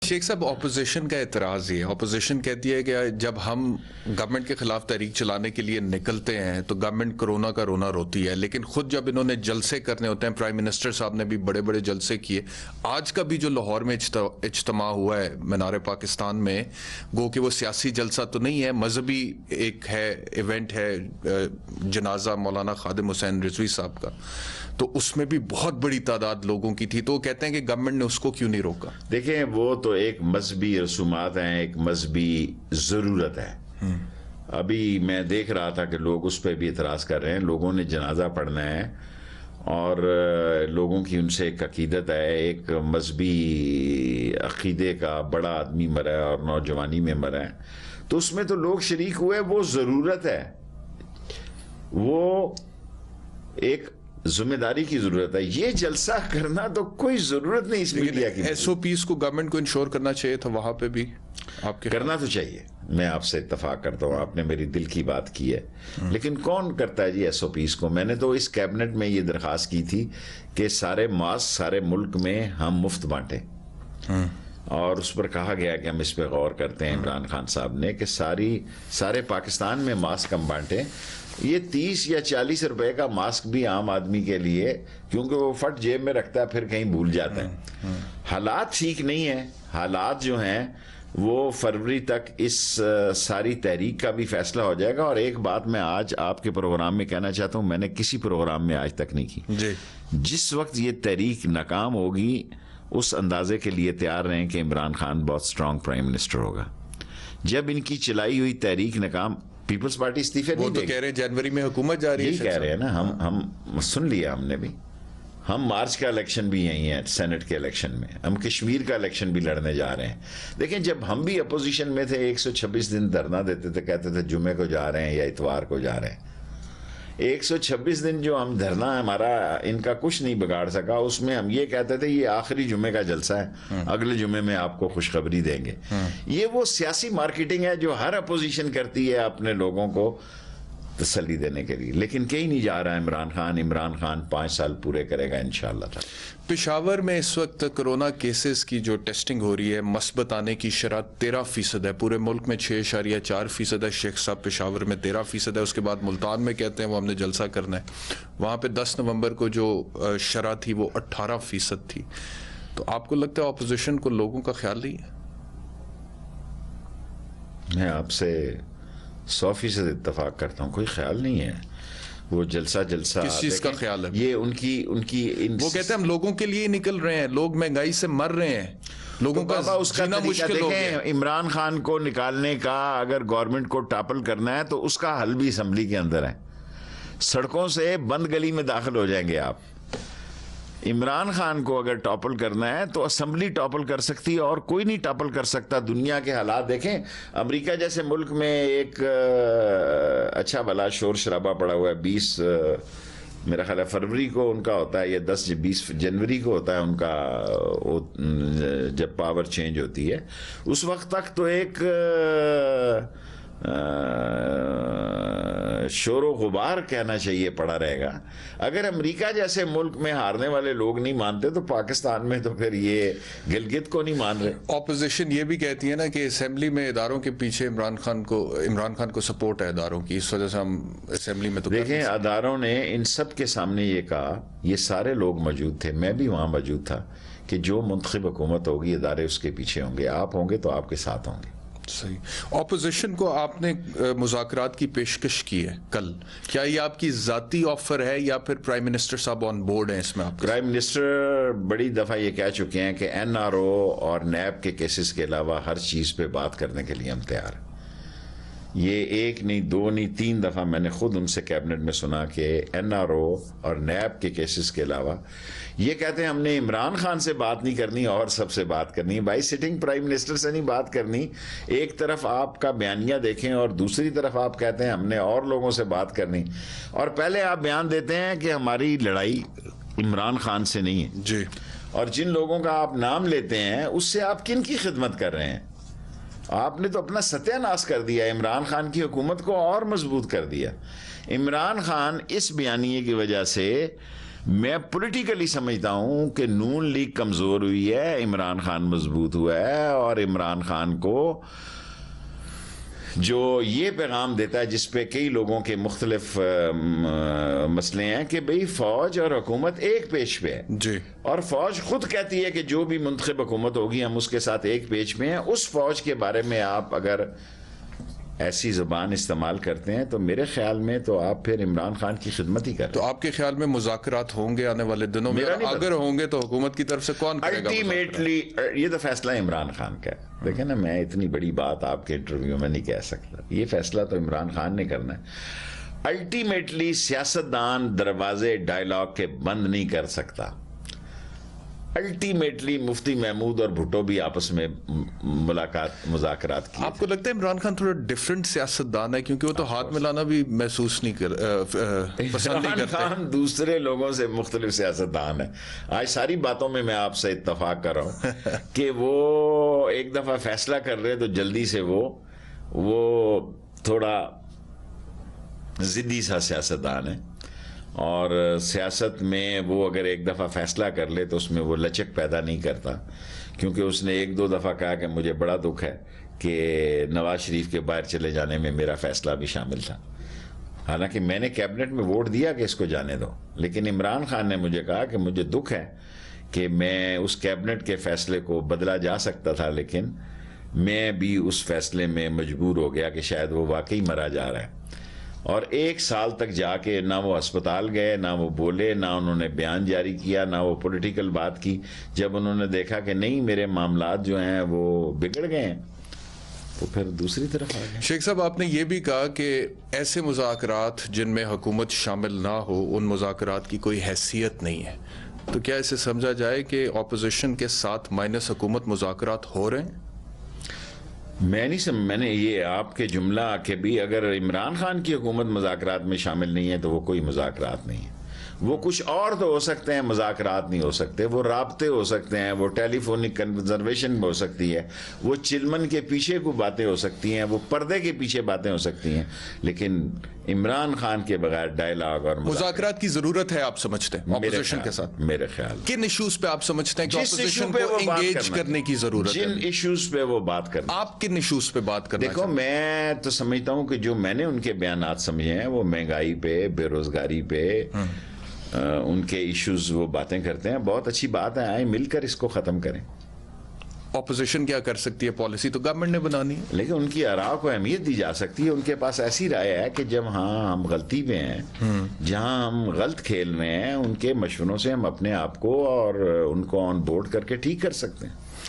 शेख साहब, ऑपोजिशन का एतराज़ ये, ऑपोजिशन कहती है कि जब हम गवर्नमेंट के खिलाफ तहरीक चलाने के लिए निकलते हैं तो गवर्नमेंट कोरोना का रोना रोती है, लेकिन खुद जब इन्होंने जलसे करने होते हैं, प्राइम मिनिस्टर साहब ने भी बड़े बड़े जलसे किए। आज का भी जो लाहौर में इज्तिमा हुआ है मीनार पाकिस्तान में, गो कि वो सियासी जलसा तो नहीं है, मजहबी एक है, इवेंट है, जनाजा मौलाना खादिम हुसैन रिजवी साहब का, तो उसमें भी बहुत बड़ी तादाद लोगों की थी। तो वो कहते हैं कि गवर्नमेंट ने उसको क्यों नहीं रोका? देखें, वो तो एक मजहबी रसूमात हैं, एक मजहबी ज़रूरत है। अभी मैं देख रहा था कि लोग उस पर भी इतराज़ कर रहे हैं। लोगों ने जनाजा पढ़ना है और लोगों की उनसे एक अकीदत है, एक मजहबी अकीदे का बड़ा आदमी मरा है और नौजवानी में मरा है, तो उसमें तो लोग शरीक हुए। वो ज़रूरत है, वो एक जिम्मेदारी की जरूरत है। ये जलसा करना तो कोई जरूरत नहीं इस मीडिया की। एसओपीज को गवर्नमेंट को इंश्योर करना चाहिए था, वहां पे भी आपके करना तो चाहिए। मैं आपसे इत्तफाक करता हूं, आपने मेरी दिल की बात की है, लेकिन कौन करता है जी एसओपीज को? मैंने तो इस कैबिनेट में ये दरखास्त की थी कि सारे मास्क सारे मुल्क में हम मुफ्त बांटे, और उस पर कहा गया कि हम इस पर गौर करते हैं। इमरान खान साहब ने कि सारे पाकिस्तान में मास्क हम बांटे। ये 30 या 40 रुपए का मास्क भी आम आदमी के लिए, क्योंकि वो फट जेब में रखता है फिर कहीं भूल जाता है। हालात ठीक नहीं है। हालात जो हैं वो फरवरी तक इस सारी तहरीक का भी फैसला हो जाएगा। और एक बात मैं आज आपके प्रोग्राम में कहना चाहता हूं, मैंने किसी प्रोग्राम में आज तक नहीं की जी। जिस वक्त ये तहरीक नाकाम होगी उस अंदाजे के लिए तैयार रहें कि इमरान खान बहुत स्ट्रांग प्राइम मिनिस्टर होगा। जब इनकी चलाई हुई तहरीक नाकाम, पीपल्स पार्टी इस्तीफे नहीं देगी। वो तो कह रहे हैं जनवरी में हुकूमत जा रही है, यही कह रहे हैं ना। हम सुन लिया हमने भी। हम मार्च का इलेक्शन भी यही है, सेनेट के इलेक्शन में हम कश्मीर का इलेक्शन भी लड़ने जा रहे हैं। देखें, जब हम भी अपोजिशन में थे 126 दिन धरना देते थे, कहते थे जुमे को जा रहे हैं या इतवार को जा रहे हैं। 126 दिन जो हम धरना हमारा इनका कुछ नहीं बिगाड़ सका। उसमें हम ये कहते थे ये आखिरी जुमे का जलसा है, अगले जुमे में आपको खुशखबरी देंगे। ये वो सियासी मार्केटिंग है जो हर अपोजिशन करती है अपने लोगों को तसल्ली देने के लिए, लेकिन कहीं नहीं जा रहा है इमरान खान 5 साल पूरे करेगा इंशाअल्लाह। पेशावर में इस वक्त कोरोना केसेस की जो टेस्टिंग हो रही है, मस्बत आने की शरह 13% है। पूरे मुल्क में 6.4% है। शेख साहब, पेशावर में 13% है। उसके बाद मुल्तान में कहते हैं वो हमने जलसा करना है, वहां पे 10 नवंबर को जो शरह थी वो 18% थी। तो आपको लगता है ऑपोजिशन को लोगों का ख्याल नहीं है? मैं आपसे 100% इत्तफाक करता हूँ, कोई ख्याल नहीं है। वो जलसा किस चीज का ख्याल है? ये उनकी वो कहते हैं हम लोगों के लिए निकल रहे हैं, लोग महंगाई से मर रहे हैं, लोगों तो का उसका जीना मुश्किल हो गया। इमरान खान को निकालने का अगर गवर्नमेंट को टॉपल करना है तो उसका हल भी असम्बली के अंदर है। सड़कों से बंद गली में दाखिल हो जाएंगे आप। इमरान खान को अगर टॉपल करना है तो असम्बली टॉपल कर सकती है और कोई नहीं टॉपल कर सकता। दुनिया के हालात देखें, अमेरिका जैसे मुल्क में एक अच्छा भला शोर शराबा पड़ा हुआ है। 20 मेरा ख्याल है फरवरी को उनका होता है या 10-20 जनवरी को होता है उनका, जब पावर चेंज होती है। उस वक्त तक तो एक शोरो गुबार कहना चाहिए पड़ा रहेगा। अगर अमेरिका जैसे मुल्क में हारने वाले लोग नहीं मानते तो पाकिस्तान में तो फिर ये गिलगित को नहीं मान रहे। ऑपोजिशन ये भी कहती है ना कि असेंबली में इदारों के पीछे इमरान खान को सपोर्ट है इदारों की, इस वजह से हम असेंबली में तो देखें, इदारों ने इन सब के सामने ये कहा, ये सारे लोग मौजूद थे, मैं भी वहां मौजूद था, कि जो मुंतखब हुकूमत होगी इदारे उसके पीछे होंगे, आप होंगे तो आपके साथ होंगे। सही। ऑपोजिशन को आपने मुज़ाकरात की पेशकश की है कल, क्या ये आपकी जाती ऑफर है या फिर प्राइम मिनिस्टर साहब ऑन बोर्ड हैं इसमें? आप प्राइम मिनिस्टर बड़ी दफा ये कह चुके हैं कि एनआरओ और नैब के केसेस के अलावा हर चीज पे बात करने के लिए हम तैयार हैं। ये 1 नहीं 2 नहीं 3 दफा मैंने खुद उनसे कैबिनेट में सुना कि एनआरओ और नैब के केसेस के अलावा ये कहते हैं हमने इमरान खान से बात नहीं करनी और सबसे बात करनी है। भाई, सिटिंग प्राइम मिनिस्टर से नहीं बात करनी। एक तरफ आपका बयानिया देखें और दूसरी तरफ आप कहते हैं हमने और लोगों से बात करनी, और पहले आप बयान देते हैं कि हमारी लड़ाई इमरान खान से नहीं है जी, और जिन लोगों का आप नाम लेते हैं उससे आप किन की खिदमत कर रहे हैं? आपने तो अपना सत्यानाश कर दिया, इमरान खान की हुकूमत को और मजबूत कर दिया। इमरान खान इस बयानिए की वजह से मैं पॉलिटिकली समझता हूं कि नून लीग कमजोर हुई है, इमरान खान मजबूत हुआ है, और इमरान खान को जो ये पैगाम देता है जिसपे कई लोगों के मुख्तलिफ मसले हैं कि भाई फौज और हुकूमत एक पेज पे है जी, और फौज खुद कहती है कि जो भी मुंतखब हुकूमत होगी हम उसके साथ एक पेज पे हैं। उस फौज के बारे में आप अगर ऐसी जुबान इस्तेमाल करते हैं तो मेरे ख्याल में तो आप फिर इमरान खान की खिदमत ही कर तो आपके ख्याल में मुज़ाकरात होंगे आने वाले दिनों में? अगर होंगे तो हुकूमत की तरफ से कौन करेगा? अल्टीमेटली ये तो फैसला इमरान खान का है। देखें ना, मैं इतनी बड़ी बात आपके इंटरव्यू में नहीं कह सकता, ये फैसला तो इमरान खान ने करना है। अल्टीमेटली सियासतदान दरवाजे डायलॉग के बंद नहीं कर सकता। अल्टीमेटली मुफ्ती महमूद और भुट्टो भी आपस में मुज़ाकरात की। आपको लगता है इमरान खान थोड़ा डिफरेंट सियासतदान है, क्योंकि वो तो हाथ मिलाना भी महसूस नहीं पसंद नहीं करते? खान दूसरे लोगों से मुख्तलिफ सियासतदान है। आज सारी बातों में मैं आपसे इत्तफाक कर रहा हूं कि वो एक दफा फैसला कर रहे तो जल्दी से वो थोड़ा जिद्दी सा सियासतदान है, और सियासत में वो अगर एक दफ़ा फैसला कर ले तो उसमें वो लचक पैदा नहीं करता, क्योंकि उसने एक दो दफ़ा कहा कि मुझे बड़ा दुख है कि नवाज शरीफ के बाहर चले जाने में मेरा फैसला भी शामिल था। हालांकि मैंने कैबिनेट में वोट दिया कि इसको जाने दो, लेकिन इमरान खान ने मुझे कहा कि मुझे दुख है कि मैं उस कैबिनेट के फैसले को बदला जा सकता था, लेकिन मैं भी उस फैसले में मजबूर हो गया कि शायद वो वाकई मरा जा रहा है। और 1 साल तक जाके ना वो अस्पताल गए, ना वो बोले, ना उन्होंने बयान जारी किया, ना वो पॉलिटिकल बात की। जब उन्होंने देखा कि नहीं मेरे मामलात जो हैं वो बिगड़ गए हैं, तो फिर दूसरी तरफ आ गए। शेख साहब, आपने ये भी कहा कि ऐसे मुज़ाकरात जिनमें हुकूमत शामिल ना हो, उन मुज़ाकरात की कोई हैसियत नहीं है, तो क्या इसे समझा जाए कि ऑपोजिशन के साथ माइनस हुकूमत मुज़ाकरात हो रहे हैं? मैंने ये आपके जुमला के भी, अगर इमरान खान की हुकूमत मुज़ाकरात में शामिल नहीं है तो वो कोई मुज़ाकरात नहीं है। वो कुछ और तो हो सकते हैं, मुज़ाकरात नहीं हो सकते। वो राब्ते हो सकते हैं, वो टेलीफोनिक कन्वर्सेशन हो सकती है, वो चिलमन के पीछे को बातें हो सकती हैं, वो पर्दे के पीछे बातें हो सकती हैं, लेकिन इमरान खान के बगैर डायलॉग और मुज़ाकरात की जरूरत है, आप समझते हैं ऑपोजिशन के साथ? मेरे ख्याल किन इश्यूज पे आप समझते हैं कि ऑपोजिशन को एंगेज करने की जरूरत है? जिन इश्यूज पे वो बात करना, आप किन इश्यूज पे बात करना? देखो, मैं तो समझता हूं कि जो मैंने उनके बयानात समझे हैं वो महंगाई पे, बेरोजगारी पे, उनके इश्यूज वो बातें करते हैं। बहुत अच्छी बात है, आए मिलकर इसको खत्म करें। ऑपोजिशन क्या कर सकती है? पॉलिसी तो गवर्नमेंट ने बनानी है, लेकिन उनकी आराव को अहमियत दी जा सकती है। उनके पास ऐसी राय है कि जब हम गलती पे हैं, जहां हम गलत खेल रहे हैं, उनके मशवरों से हम अपने आप को और उनको ऑन बोर्ड करके ठीक कर सकते हैं।